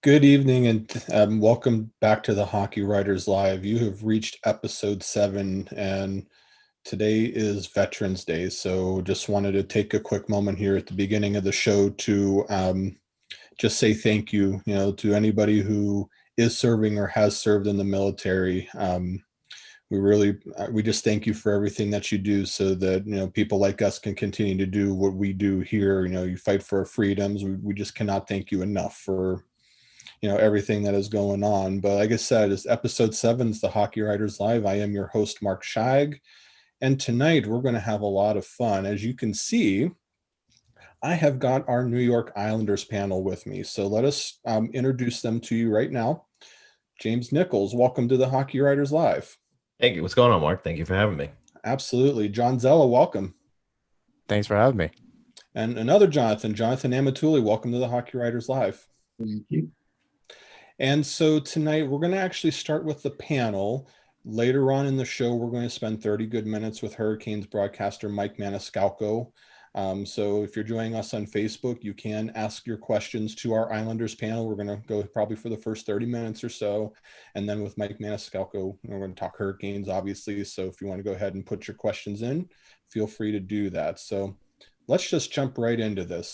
Good evening and welcome back to the Hockey Writers Live. You have reached episode 7, and today is Veterans Day. So just wanted to take a quick moment here at the beginning of the show to just say thank you, to anybody who is serving or has served in the military. We just thank you for everything that you do so that, people like us can continue to do what we do here. You fight for our freedoms. We just cannot thank you enough for everything that is going on. But like I said, it's episode 7. It's the Hockey Writers Live. I am your host, Mark Scheig, and tonight we're going to have a lot of fun. As you can see, I have got our New York Islanders panel with me, so let us introduce them to you right now. James Nichols, welcome to the Hockey Writers Live. Thank you. What's going on, Mark? Thank you for having me. Absolutely. Jon Zella, welcome. Thanks for having me. And another Jonathan Amatulli, welcome to the Hockey Writers Live. Thank you. And so tonight we're going to actually start with the panel. Later on in the show, we're going to spend 30 good minutes with Hurricanes broadcaster Mike Maniscalco. So if you're joining us on Facebook, you can ask your questions to our Islanders panel. We're going to go probably for the first 30 minutes or so. And then with Mike Maniscalco, we're going to talk Hurricanes, obviously. So if you want to go ahead and put your questions in, feel free to do that. So let's just jump right into this.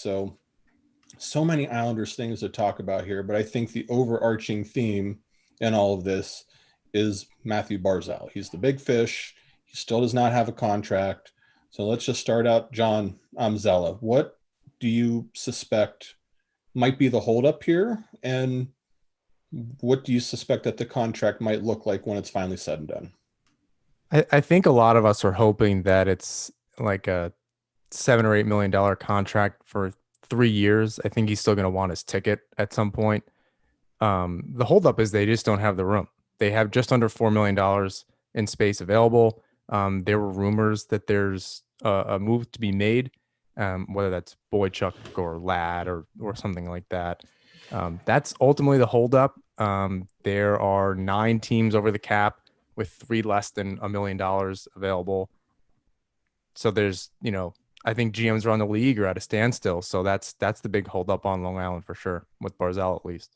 So many Islanders things to talk about here, but I think the overarching theme in all of this is Matthew Barzal. He's the big fish. He still does not have a contract. So let's just start out, Jon Zella. What do you suspect might be the holdup here? And what do you suspect that the contract might look like when it's finally said and done? I think a lot of us are hoping that it's like a $7 or $8 million contract for 3 years. I think he's still going to want his ticket at some point. The holdup is they just don't have the room. They have just under $4 million in space available. There were rumors that there's a move to be made, whether that's Boychuk or Ladd or something like that. That's ultimately the holdup. There are 9 teams over the cap with 3 less than $1 million available. So there's, I think GMs around the league are at a standstill. So that's the big holdup on Long Island for sure, with Barzell at least.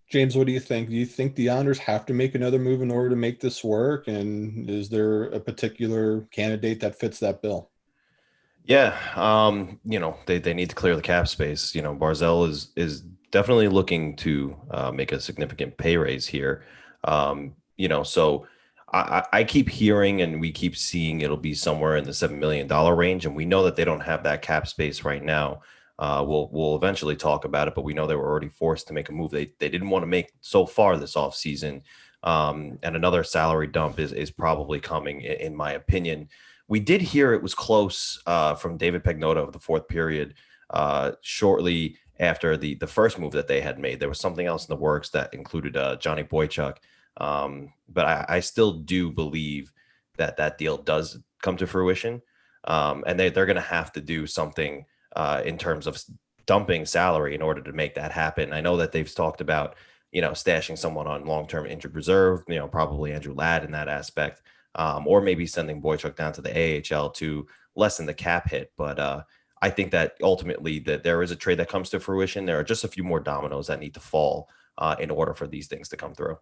James, what do you think? Do you think the Islanders have to make another move in order to make this work? And is there a particular candidate that fits that bill? Yeah, they need to clear the cap space. Barzell is definitely looking to make a significant pay raise here. So I keep hearing and we keep seeing it'll be somewhere in the $7 million range, and we know that they don't have that cap space right now. We'll eventually talk about it, but we know they were already forced to make a move they didn't want to make so far this offseason. And another salary dump is probably coming, in my opinion. We did hear it was close from David Pagnotta of the fourth period shortly after the first move that they had made. There was something else in the works that included Johnny Boychuk. But I still do believe that deal does come to fruition. And they're going to have to do something in terms of dumping salary in order to make that happen. I know that they've talked about, stashing someone on long-term injured reserve, probably Andrew Ladd in that aspect, or maybe sending Boychuk down to the AHL to lessen the cap hit. But I think that ultimately that there is a trade that comes to fruition. There are just a few more dominoes that need to fall in order for these things to come through.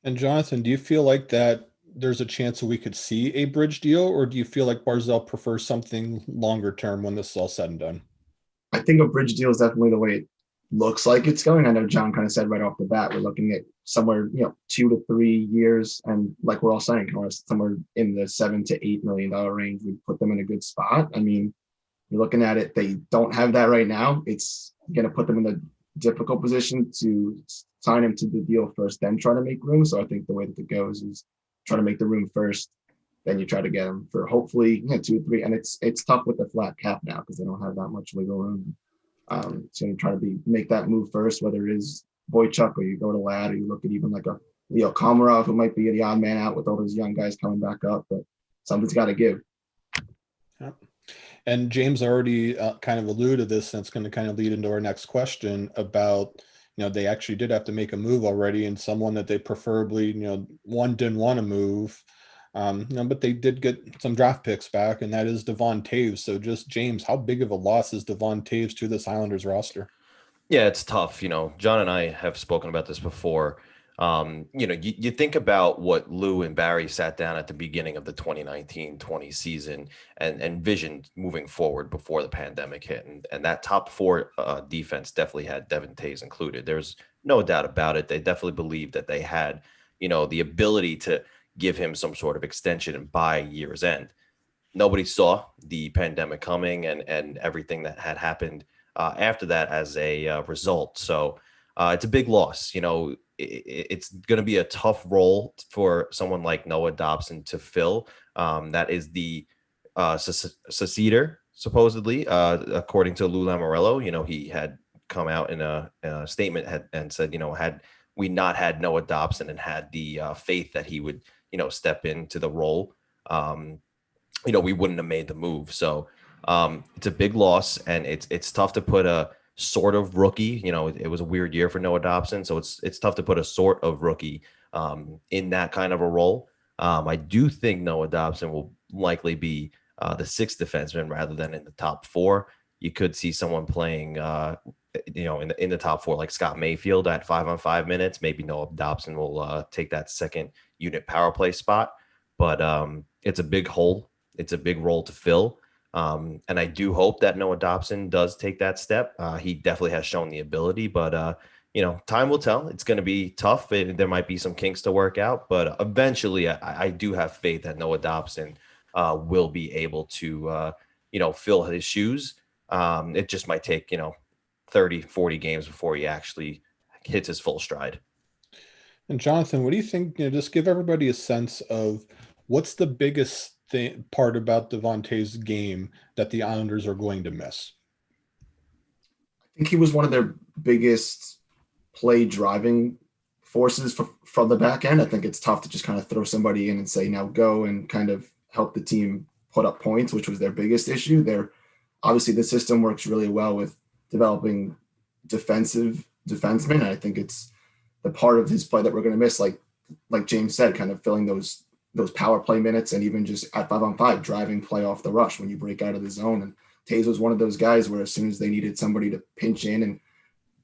And Jonathan, do you feel like that there's a chance that we could see a bridge deal, or do you feel like Barzell prefers something longer term when this is all said and done? I think a bridge deal is definitely the way it looks like it's going. I know Jon kind of said right off the bat, we're looking at somewhere, 2 to 3 years. And like we're all saying, somewhere in the $7 to $8 million range, we put them in a good spot. I mean, you're looking at it, they don't have that right now. It's going to put them in a difficult position to sign him to the deal first, then try to make room. So I think the way that it goes is try to make the room first, then you try to get him for hopefully 2 or 3. And it's tough with the flat cap now because they don't have that much wiggle room. So you try to make that move first, whether it is Boychuk or you go to Ladd or you look at even like a Leo Komarov, who might be the odd man out with all those young guys coming back up, but something's got to give. Yeah. And James already kind of alluded to this, and it's going to kind of lead into our next question about, they actually did have to make a move already, and someone that they preferably, one didn't want to move, but they did get some draft picks back, and that is Devon Taves. So just, James, how big of a loss is Devon Taves to this Islanders roster? Yeah, it's tough. John and I have spoken about this before. You think about what Lou and Barry sat down at the beginning of the 2019-20 season and envisioned moving forward before the pandemic hit. And that top four defense definitely had Devon Taves included. There's no doubt about it. They definitely believed that they had, the ability to give him some sort of extension by year's end. Nobody saw the pandemic coming and everything that had happened after that as a result. So it's a big loss. It's going to be a tough role for someone like Noah Dobson to fill. That is the seceder, supposedly, according to Lou Lamoriello. He had come out in a statement and said, had we not had Noah Dobson and had the faith that he would, step into the role. We wouldn't have made the move. So it's a big loss, and it's tough to put a sort of rookie. It was a weird year for Noah Dobson, so it's tough to put a sort of rookie in that kind of a role. I do think Noah Dobson will likely be the sixth defenseman rather than in the top four. You could see someone playing, in the top four, like Scott Mayfield at 5-on-5 minutes. Maybe Noah Dobson will take that second unit power play spot, but it's a big hole. It's a big role to fill. And I do hope that Noah Dobson does take that step. He definitely has shown the ability, but time will tell. It's going to be tough. There might be some kinks to work out, but eventually I do have faith that Noah Dobson will be able to, fill his shoes. It just might take, 30, 40 games before he actually hits his full stride. And Jonathan, what do you think? Just give everybody a sense of what's the biggest part about Devon Taves' game that the Islanders are going to miss. I think he was one of their biggest play driving forces from the back end. I think it's tough to just kind of throw somebody in and say, now go and kind of help the team put up points, which was their biggest issue. Obviously the system works really well with developing defensive defensemen. And I think it's the part of his play that we're going to miss, like James said, kind of filling those power play minutes, and even just at 5-on-5 driving play off the rush when you break out of the zone. And Toews was one of those guys where as soon as they needed somebody to pinch in and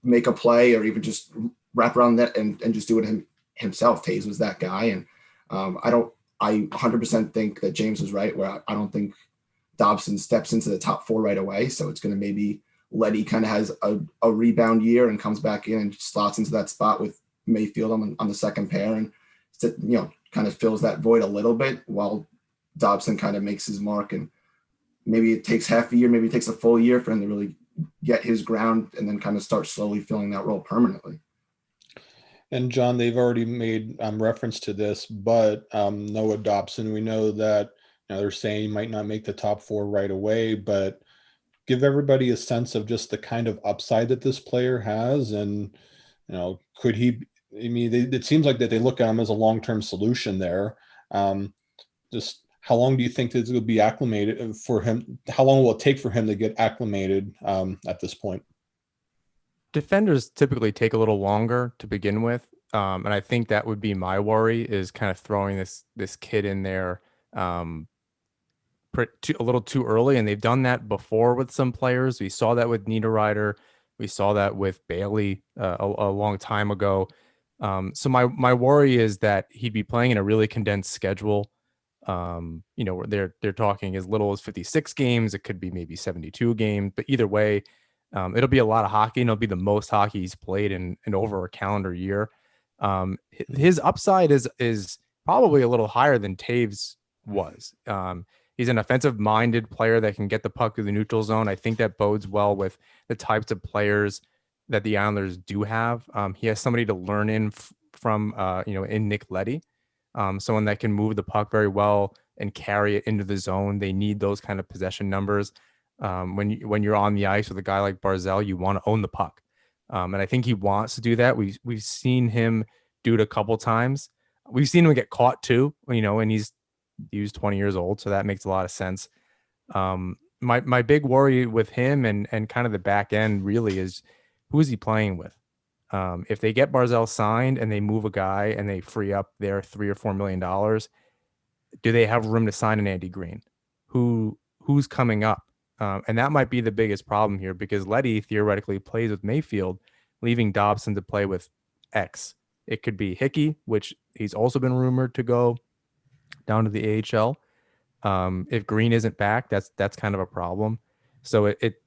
make a play, or even just wrap around that and just do it himself, Toews was that guy. And I 100% think that James was right, where I don't think Dobson steps into the top four right away. So it's going to maybe Letty kind of has a rebound year and comes back in and slots into that spot with Mayfield on the second pair, and kind of fills that void a little bit while Dobson kind of makes his mark. And maybe it takes half a year, maybe it takes a full year for him to really get his ground and then kind of start slowly filling that role permanently. And John, they've already made reference to this, but Noah Dobson, we know that they're saying he might not make the top four right away, but give everybody a sense of just the kind of upside that this player has. And, could he, it seems like that they look at him as a long-term solution there. Just how long do you think this will be acclimated for him? How long will it take for him to get acclimated at this point? Defenders typically take a little longer to begin with. And I think that would be my worry, is kind of throwing this kid in there a little too early. And they've done that before with some players. We saw that with Niederreiter. We saw that with Bailey a long time ago. So my worry is that he'd be playing in a really condensed schedule. They're talking as little as 56 games. It could be maybe 72 games, but either way, it'll be a lot of hockey, and it'll be the most hockey he's played in over a calendar year. His upside is probably a little higher than Taves was. He's an offensive-minded player that can get the puck through the neutral zone. I think that bodes well with the types of players that the Islanders do have. He has somebody to learn from in Nick Leddy, someone that can move the puck very well and carry it into the zone. They need those kind of possession numbers. When you're on the ice with a guy like Barzell, you want to own the puck. And I think he wants to do that. We've seen him do it a couple times. We've seen him get caught too, and he was 20 years old. So that makes a lot of sense. My big worry with him and kind of the back end really is, who is he playing with? If they get Barzell signed and they move a guy and they free up their $3 or $4 million, do they have room to sign an Andy Green? Who's coming up And that might be the biggest problem here because Leddy theoretically plays with Mayfield, leaving Dobson to play with X. It could be Hickey, which he's also been rumored to go down to the AHL. If Green isn't back, that's kind of a problem. So it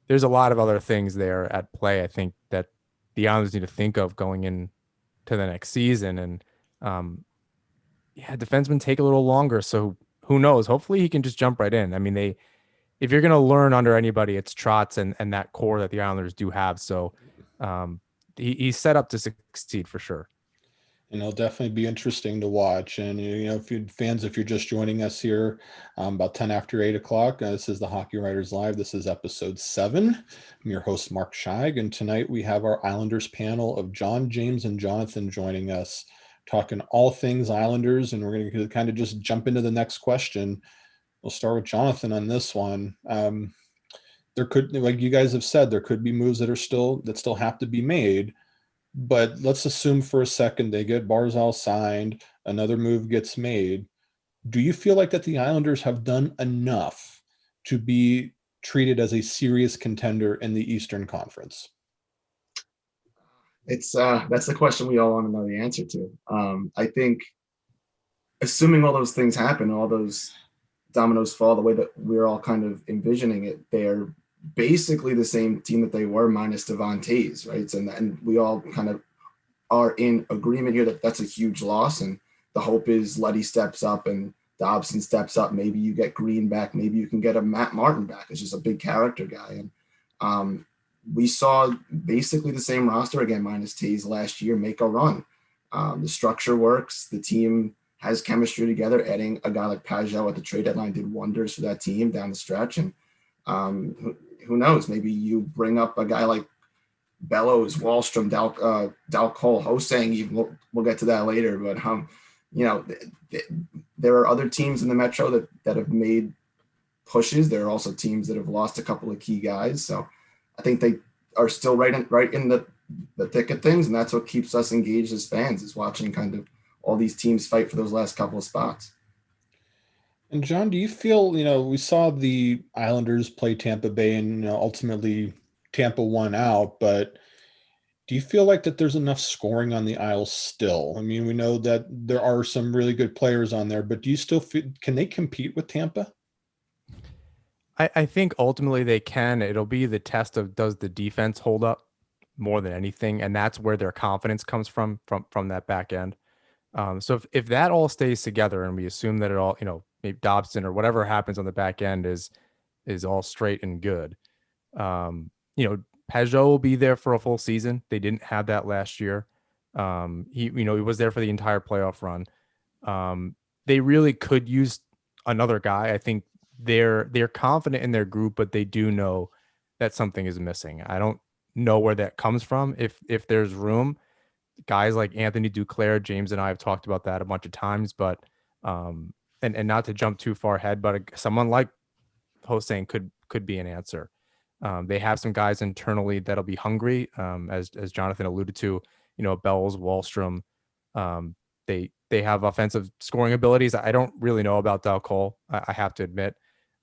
there's a lot of other things there at play. I think that the Islanders need to think of going in to the next season. And defensemen take a little longer. So who knows? Hopefully he can just jump right in. I mean, if you're going to learn under anybody, it's Trotz and that core that the Islanders do have. So he's set up to succeed for sure. And it'll definitely be interesting to watch. And if you're just joining us here, about 10 after 8 o'clock, this is the Hockey Writers Live. This is episode 7. I'm your host, Mark Scheig, and tonight we have our Islanders panel of Jon, James, and Jonathan joining us, talking all things Islanders. And we're going to kind of just jump into the next question. We'll start with Jonathan on this one. There could, like you guys have said, there could be moves that still have to be made. But let's assume for a second they get Barzal signed, another move gets made. Do you feel like that the Islanders have done enough to be treated as a serious contender in the Eastern Conference? It's that's the question we all want to know the answer to. I think, assuming all those things happen, all those dominoes fall the way that we're all kind of envisioning it, they're basically the same team that they were minus Devon Taves, right? And we all kind of are in agreement here that that's a huge loss. And the hope is Leddy steps up and Dobson steps up. Maybe you get Green back. Maybe you can get a Matt Martin back. It's just a big character guy. And we saw basically the same roster again, minus Taves last year, make a run. The structure works. The team has chemistry together. Adding a guy like Pajot at the trade deadline did wonders for that team down the stretch. And who knows? Maybe you bring up a guy like Bellows, Wahlstrom, Dal Cole, Hosang. Even we'll get to that later. But there are other teams in the Metro that have made pushes. There are also teams that have lost a couple of key guys. So I think they are still right in the thick of things, and that's what keeps us engaged as fans, is watching kind of all these teams fight for those last couple of spots. And Jon, do you feel, we saw the Islanders play Tampa Bay and ultimately Tampa won out, but do you feel like that there's enough scoring on the Isle still? I mean, we know that there are some really good players on there, but do you still feel, can they compete with Tampa? I think ultimately they can. It'll be the test of, does the defense hold up more than anything? And that's where their confidence comes from that back end. So if that all stays together and we assume that it all, maybe Dobson or whatever happens on the back end is all straight and good. Peugeot will be there for a full season. They didn't have that last year. He was there for the entire playoff run. They really could use another guy. I think they're confident in their group, but they do know that something is missing. I don't know where that comes from. If there's room, guys like Anthony Duclair, James and I have talked about that a bunch of times, but and not to jump too far ahead, but someone like Hosang could be an answer. They have some guys internally that'll be hungry, as Jonathan alluded to. Bells, Wahlstrom. They have offensive scoring abilities. I don't really know about Dal Cole. I have to admit,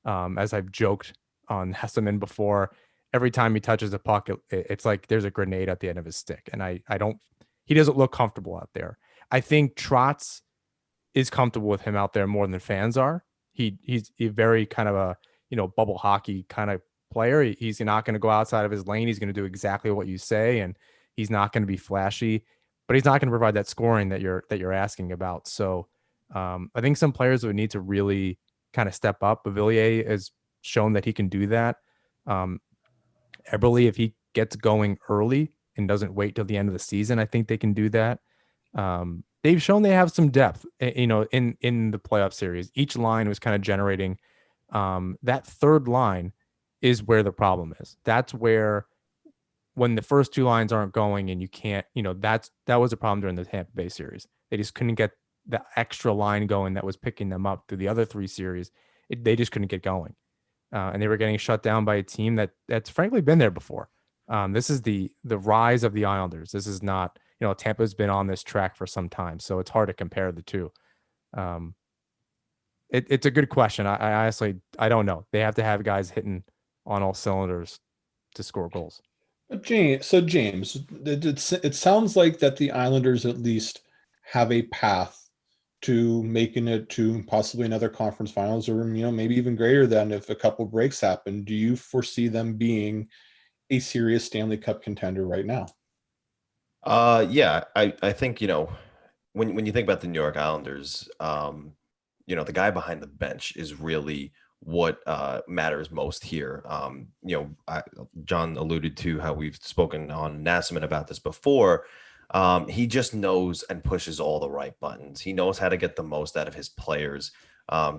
as I've joked on Hesseman before, every time he touches a puck, it's like there's a grenade at the end of his stick, and I don't. He doesn't look comfortable out there. I think Trotz is comfortable with him out there more than fans are. He's a very kind of a bubble hockey kind of player. He's not going to go outside of his lane. He's going to do exactly what you say, and he's not going to be flashy, but he's not going to provide that scoring that you're asking about. So I think some players would need to really kind of step up. Bavillier has shown that he can do that. Eberle, if he gets going early and doesn't wait till the end of the season, I think they can do that. They've shown they have some depth, in the playoff series. Each line was kind of generating. That third line is where the problem is. That's where, when the first two lines aren't going and you can't, that was a problem during the Tampa Bay series. They just couldn't get the extra line going that was picking them up through the other three series. They just couldn't get going. And they were getting shut down by a team that's frankly been there before. This is the rise of the Islanders. This is not, Tampa's been on this track for some time, so it's hard to compare the two. It's a good question. I honestly I don't know. They have to have guys hitting on all cylinders to score goals. James, it sounds like that the Islanders at least have a path to making it to possibly another conference finals, or maybe even greater than if a couple breaks happen. Do you foresee them being a serious Stanley Cup contender right now? Yeah, I think, when you think about the New York Islanders, the guy behind the bench is really what matters most here. John alluded to how we've spoken on Nassman about this before. He just knows and pushes all the right buttons. He knows how to get the most out of his players.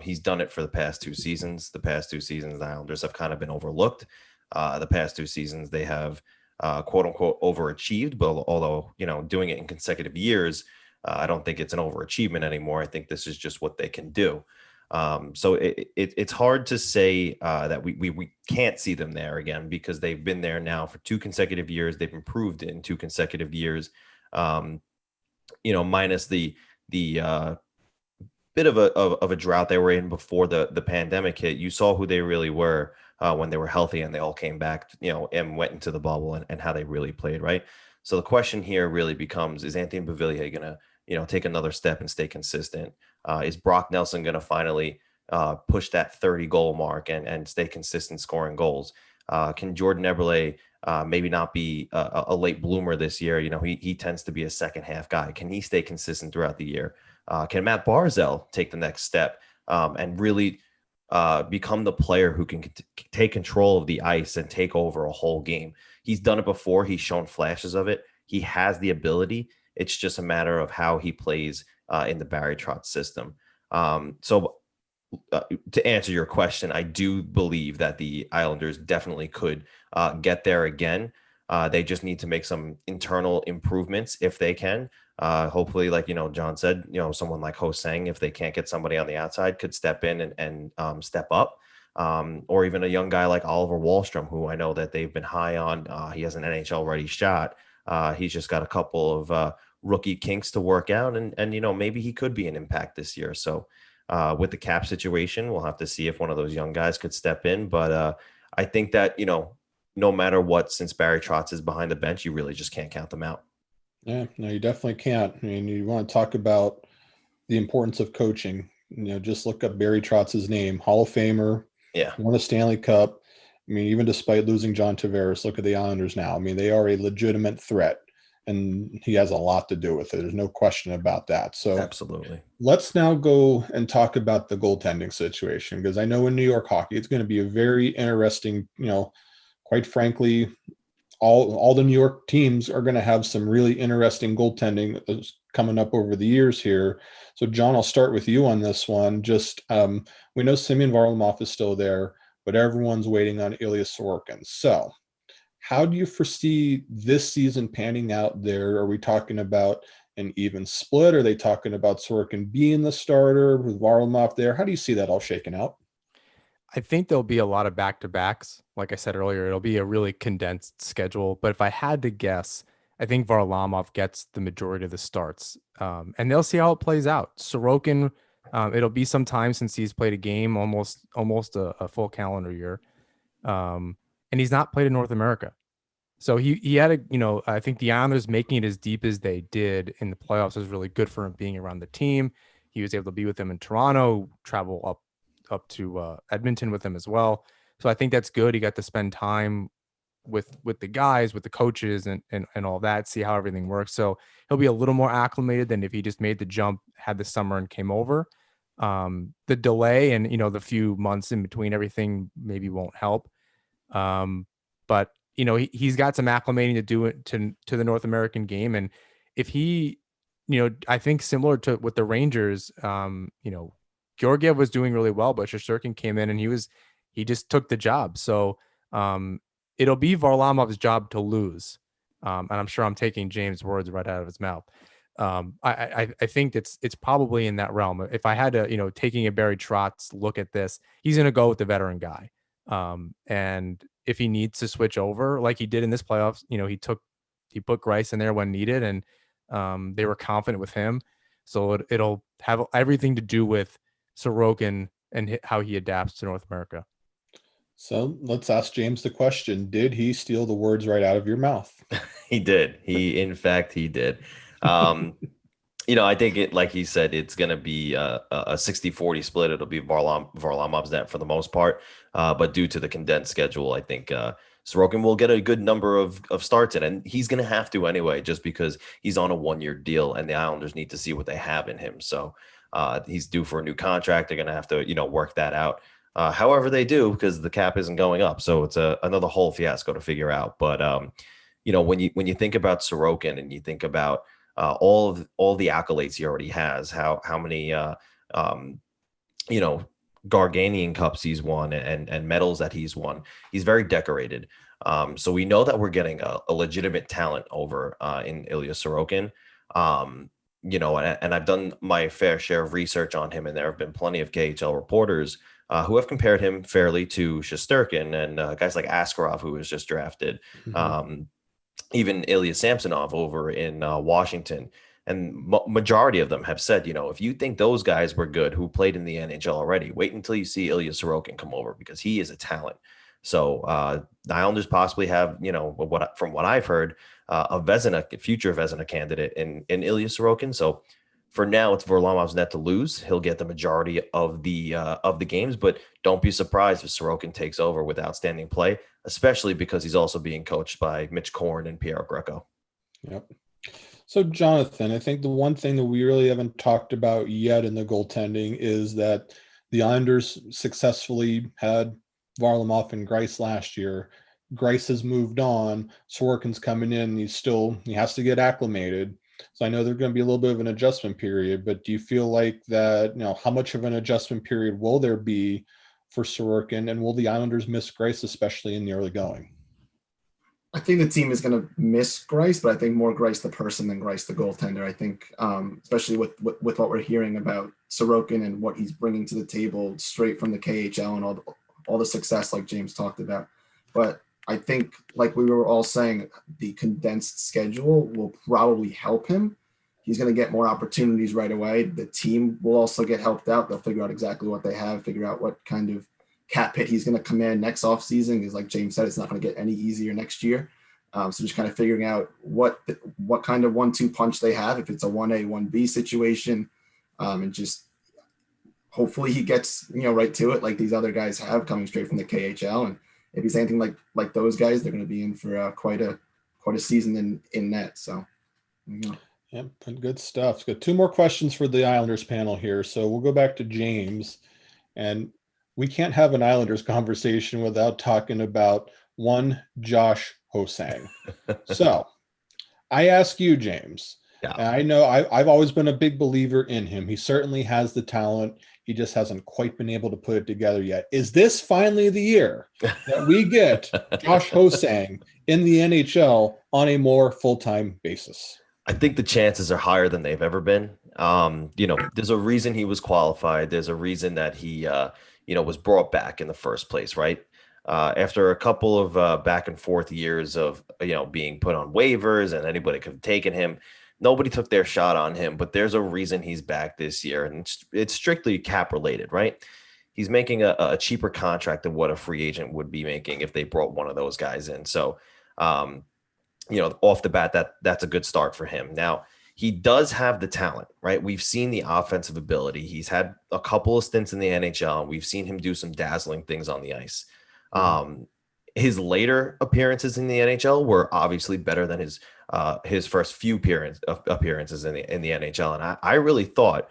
He's done it for the past 2 seasons. The past 2 seasons, the Islanders have kind of been overlooked. The past 2 seasons, they have quote unquote overachieved, but although, doing it in consecutive years, I don't think it's an overachievement anymore. I think this is just what they can do. So it's hard to say that we can't see them there again, because they've been there now for 2 consecutive years. They've improved in 2 consecutive years. Minus the bit of a drought they were in before the pandemic hit. You saw who they really were when they were healthy and they all came back, and went into the bubble, and how they really played, right? So the question here really becomes: is Anthony Beauvillier gonna, take another step and stay consistent? Is Brock Nelson gonna finally push that 30 goal mark and stay consistent scoring goals? Can Jordan Eberle maybe not be a late bloomer this year? He tends to be a second half guy. Can he stay consistent throughout the year? Can Matt Barzell take the next step and really become the player who can take control of the ice and take over a whole game? He's done it before. He's shown flashes of it. He has the ability. It's just a matter of how he plays in the Barry Trotz system. So to answer your question, I do believe that the Islanders definitely could get there again. They just need to make some internal improvements if they can. Hopefully, like, John said, someone like Hosang, if they can't get somebody on the outside, could step in and step up. Or even a young guy like Oliver Wahlstrom, who I know that they've been high on. He has an NHL ready shot. He's just got a couple of rookie kinks to work out, and maybe he could be an impact this year. So with the cap situation, we'll have to see if one of those young guys could step in. But I think that, no matter what, since Barry Trotz is behind the bench, you really just can't count them out. Yeah, no, you definitely can't. I mean, you want to talk about the importance of coaching. Just look up Barry Trotz's name, Hall of Famer, Yeah, won a Stanley Cup. I mean, even despite losing John Tavares, look at the Islanders now. I mean, they are a legitimate threat, and he has a lot to do with it. There's no question about that. So absolutely. let's now go and talk about the goaltending situation, because I know in New York hockey, it's going to be a very interesting, quite frankly, all the New York teams are going to have some really interesting goaltending coming up over the years here. So, John, I'll start with you on this one. Just we know Semyon Varlamov is still there, but everyone's waiting on Ilya Sorokin. So, how do you foresee this season panning out there? Are we talking about an even split? Are they talking about Sorokin being the starter with Varlamov there? How do you see that all shaking out? I think there'll be a lot of back-to-backs. Like I said earlier, it'll be a really condensed schedule. But if I had to guess, I think Varlamov gets the majority of the starts, and they'll see how it plays out. Sorokin, it'll be some time since he's played a game, almost a full calendar year, and he's not played in North America. So he had I think the Islanders making it as deep as they did in the playoffs was really good for him being around the team. He was able to be with them in Toronto, travel up to Edmonton with them as well. So I think that's good. He got to spend time with the guys, with the coaches, and all that, see how everything works. So he'll be a little more acclimated than if he just made the jump, had the summer, and came over. The delay and the few months in between everything maybe won't help. But he's got some acclimating to do it to the North American game, and if he, I think similar to with the Rangers, Georgiev was doing really well, but Shesterkin came in and he just took the job. So it'll be Varlamov's job to lose. And I'm sure I'm taking James' words right out of his mouth. I think it's probably in that realm. If I had to, taking a Barry Trotz look at this, he's going to go with the veteran guy. And if he needs to switch over like he did in this playoffs, he put Grice in there when needed, and they were confident with him. So it'll have everything to do with Sorokin and how he adapts to North America. So let's ask James the question. Did he steal the words right out of your mouth? He did. In fact, he did. I think it, like he said, it's going to be a 60-40 split. It'll be Varlamov's net for the most part. But due to the condensed schedule, I think Sorokin will get a good number of starts in, and he's going to have to anyway, just because he's on a 1-year deal and the Islanders need to see what they have in him. So he's due for a new contract. They're going to have to, work that out. However they do, because the cap isn't going up. So it's another whole fiasco to figure out. But, when you think about Sorokin and you think about all the accolades he already has, how many Garganian Cups he's won and medals that he's won. He's very decorated. So we know that we're getting a legitimate talent over in Ilya Sorokin. And I've done my fair share of research on him, and there have been plenty of KHL reporters who have compared him fairly to Shesterkin and guys like Askarov, who was just drafted. Mm-hmm. Even Ilya Samsonov over in Washington. And majority of them have said, if you think those guys were good who played in the NHL already, wait until you see Ilya Sorokin come over, because he is a talent. So the Islanders possibly have, from what I've heard, a future Vezina candidate in Ilya Sorokin. So for now, it's Varlamov's net to lose. He'll get the majority of the games, but don't be surprised if Sorokin takes over with outstanding play, especially because he's also being coached by Mitch Korn and Piero Greco. Yep. So, Jonathan, I think the one thing that we really haven't talked about yet in the goaltending is that the Islanders successfully had Varlamov and Greiss last year. Greiss has moved on. Sorokin's coming in. He has to get acclimated. So I know there's going to be a little bit of an adjustment period, but do you feel like that, how much of an adjustment period will there be for Sorokin, and will the Islanders miss Greiss, especially in the early going? I think the team is going to miss Greiss, but I think more Greiss the person than Greiss the goaltender. I think, especially with what we're hearing about Sorokin and what he's bringing to the table straight from the KHL and all the success like James talked about. But I think, like we were all saying, the condensed schedule will probably help him. He's going to get more opportunities right away. The team will also get helped out. They'll figure out exactly what they have, figure out what kind of cap hit he's going to command next offseason, because like James said, it's not going to get any easier next year. So just kind of figuring out what kind of 1-2 punch they have, if it's a 1A, 1B situation, and just hopefully he gets, right to it like these other guys have coming straight from the KHL. And if he's anything like those guys, they're going to be in for quite a season in net. So, Yeah, good stuff. Got 2 more questions for the Islanders panel here. So we'll go back to James, and we can't have an Islanders conversation without talking about one Josh Hosang. So I ask you, James, and I know I've always been a big believer in him. He certainly has the talent. He just hasn't quite been able to put it together yet. Is this finally the year that we get Josh Hosang in the NHL on a more full-time basis? I think the chances are higher than they've ever been. There's a reason he was qualified. There's a reason that he, was brought back in the first place, right? After a couple of back and forth years of, being put on waivers and anybody could have taken him, nobody took their shot on him. But there's a reason he's back this year, and it's strictly cap related, right? He's making a cheaper contract than what a free agent would be making if they brought one of those guys in. So, off the bat, that's a good start for him. Now, he does have the talent, right? We've seen the offensive ability. He's had a couple of stints in the NHL, and we've seen him do some dazzling things on the ice. His later appearances in the NHL were obviously better than his first few appearances in the NHL. And I really thought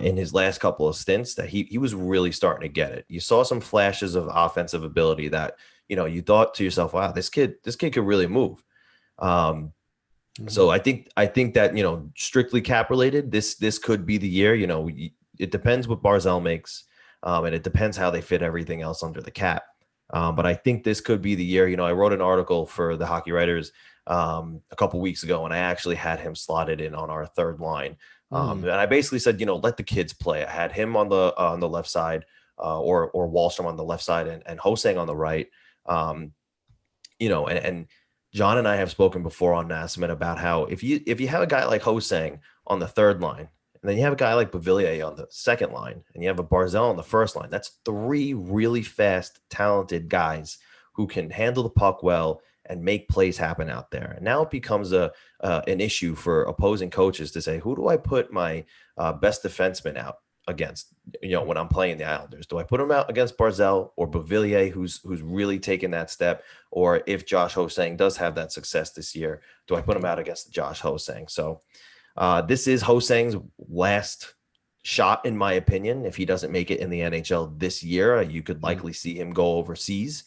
in his last couple of stints that he was really starting to get it. You saw some flashes of offensive ability that, you thought to yourself, wow, this kid could really move. So I think that, strictly cap related, this could be the year. It depends what Barzell makes, and it depends how they fit everything else under the cap. But I think this could be the year. I wrote an article for the Hockey Writers a couple weeks ago, and I actually had him slotted in on our third line. And I basically said, let the kids play. I had him on the left side, or Wallstrom on the left side, and Hosang on the right. And John and I have spoken before on Nassman about how if you have a guy like Hosang on the third line, And then you have a guy like Bavillier on the second line, and you have a Barzell on the first line. That's three really fast, talented guys who can handle the puck well and make plays happen out there. And now it becomes an issue for opposing coaches to say, who do I put my best defenseman out against? When I'm playing the Islanders, do I put him out against Barzell or Bavillier, who's really taken that step? Or if Josh Hosang does have that success this year, do I put him out against Josh Hosang? So this is Hosang's last shot, in my opinion. If he doesn't make it in the NHL this year, you could likely see him go overseas.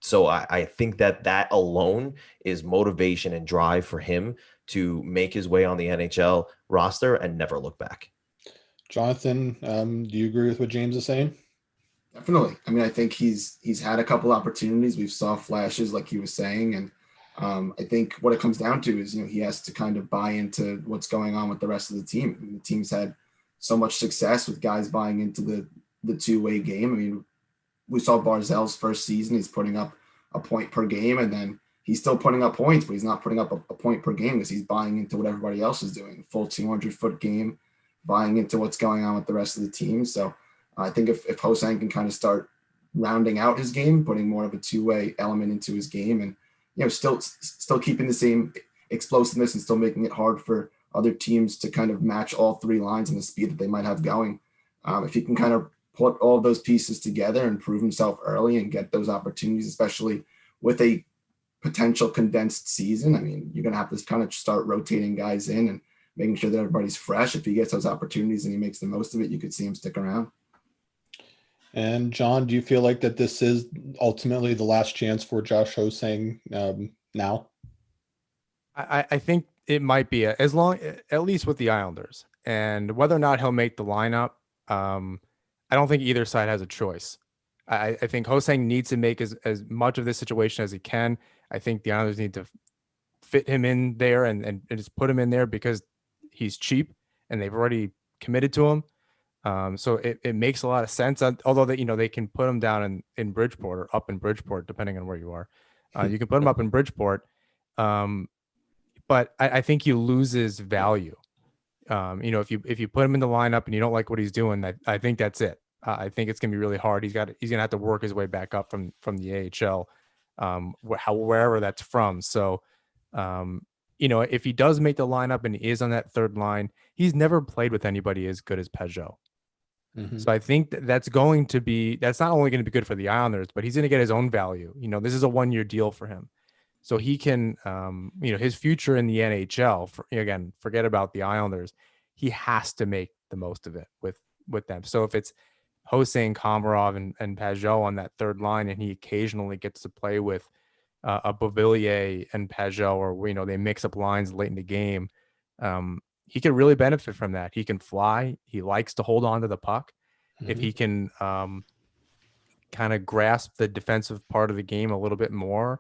So I think that alone is motivation and drive for him to make his way on the NHL roster and never look back. Jonathan, do you agree with what James is saying? Definitely. I mean, I think he's had a couple opportunities. We've saw flashes, like he was saying, and I think what it comes down to is, he has to kind of buy into what's going on with the rest of the team. I mean, the team's had so much success with guys buying into the two-way game. I mean, we saw Barzell's first season. He's putting up a point per game, and then he's still putting up points, but he's not putting up a point per game because he's buying into what everybody else is doing. Full 200-foot game, buying into what's going on with the rest of the team. So I think if Hosang can kind of start rounding out his game, putting more of a two-way element into his game, and still keeping the same explosiveness and still making it hard for other teams to kind of match all three lines and the speed that they might have going. If he can kind of put all of those pieces together and prove himself early and get those opportunities, especially with a potential condensed season, I mean, you're going to have to kind of start rotating guys in and making sure that everybody's fresh. If he gets those opportunities and he makes the most of it, you could see him stick around. And John, do you feel like that this is ultimately the last chance for Josh Hosang now? I think it might be at least with the Islanders, and whether or not he'll make the lineup. I don't think either side has a choice. I think Hosang needs to make as much of this situation as he can. I think the Islanders need to fit him in there and just put him in there because he's cheap and they've already committed to him. So it makes a lot of sense. Although they can put him down in Bridgeport or up in Bridgeport, depending on where you are. You can put him up in Bridgeport, but I think he loses value. If you put him in the lineup and you don't like what he's doing, I think that's it. I think it's gonna be really hard. He's gonna have to work his way back up from the AHL, wherever that's from. So, if he does make the lineup and he is on that third line, he's never played with anybody as good as Peugeot. Mm-hmm. So I think that's not only going to be good for the Islanders, but he's going to get his own value. This is a 1-year deal for him. So he can, his future in the NHL, again, forget about the Islanders. He has to make the most of it with them. So if it's Hosang, Komarov, and Peugeot on that third line, and he occasionally gets to play with a Bavillier and Peugeot, or, they mix up lines late in the game, he could really benefit from that. He can fly. He likes to hold on to the puck. Mm-hmm. If he can kind of grasp the defensive part of the game a little bit more.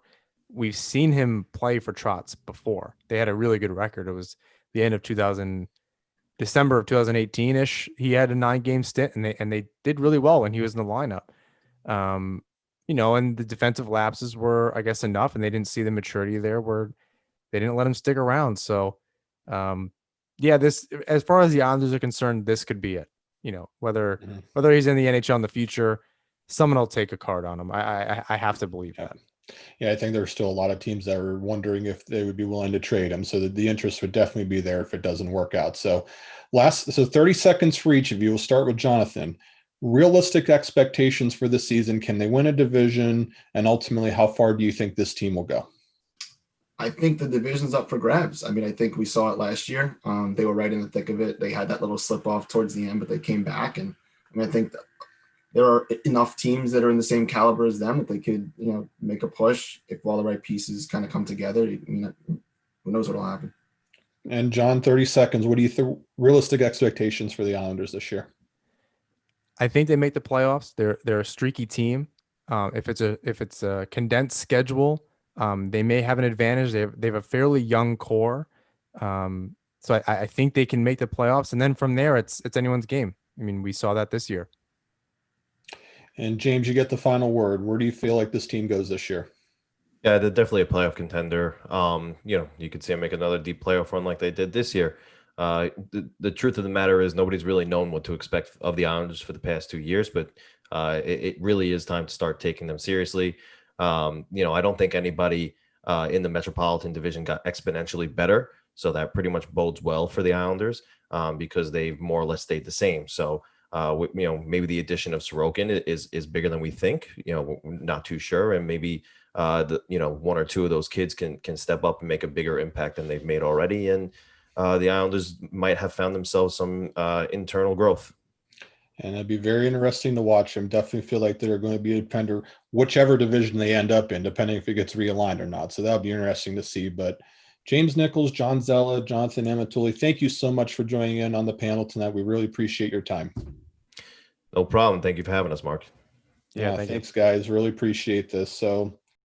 We've seen him play for Trotz before. They had a really good record. It was the end of December of 2018-ish. He had a 9-game stint, and they did really well when he was in the lineup. And the defensive lapses were, I guess, enough, and they didn't see the maturity there where they didn't let him stick around. So, this, as far as the Islanders are concerned, this could be it. Whether he's in the NHL in the future, someone will take a card on him. I have to believe that. Yeah, I think there's still a lot of teams that are wondering if they would be willing to trade him. So the interest would definitely be there if it doesn't work out. So 30 seconds for each of you. We'll start with Jonathan. Realistic expectations for this season. Can they win a division? And ultimately, how far do you think this team will go? I think the division's up for grabs. I mean, I think we saw it last year. They were right in the thick of it. They had that little slip off towards the end, but they came back. And I think there are enough teams that are in the same caliber as them that they could, make a push if all the right pieces kind of come together. Who knows what'll happen? And John, 30 seconds. What do you realistic expectations for the Islanders this year? I think they make the playoffs. They're a streaky team. If it's a condensed schedule, they may have an advantage. They have a fairly young core, so I think they can make the playoffs. And then from there, it's anyone's game. I mean, we saw that this year. And James, you get the final word. Where do you feel like this team goes this year? Yeah, they're definitely a playoff contender. You could see them make another deep playoff run like they did this year. The truth of the matter is nobody's really known what to expect of the Islanders for the past 2 years, but it really is time to start taking them seriously. I don't think anybody in the Metropolitan Division got exponentially better, so that pretty much bodes well for the Islanders because they've more or less stayed the same. So, maybe the addition of Sorokin is bigger than we think. We're not too sure, and maybe one or two of those kids can step up and make a bigger impact than they've made already, and the Islanders might have found themselves some internal growth. And it'd be very interesting to watch them. Definitely feel like they're going to be a depender whichever division they end up in, depending if it gets realigned or not. So that'll be interesting to see. But James Nichols, Jon Zella, Jonathan Amatulli, thank you so much for joining in on the panel tonight. We really appreciate your time. No problem. Thank you for having us, Mark. Yeah, Thanks, guys. Really appreciate this. So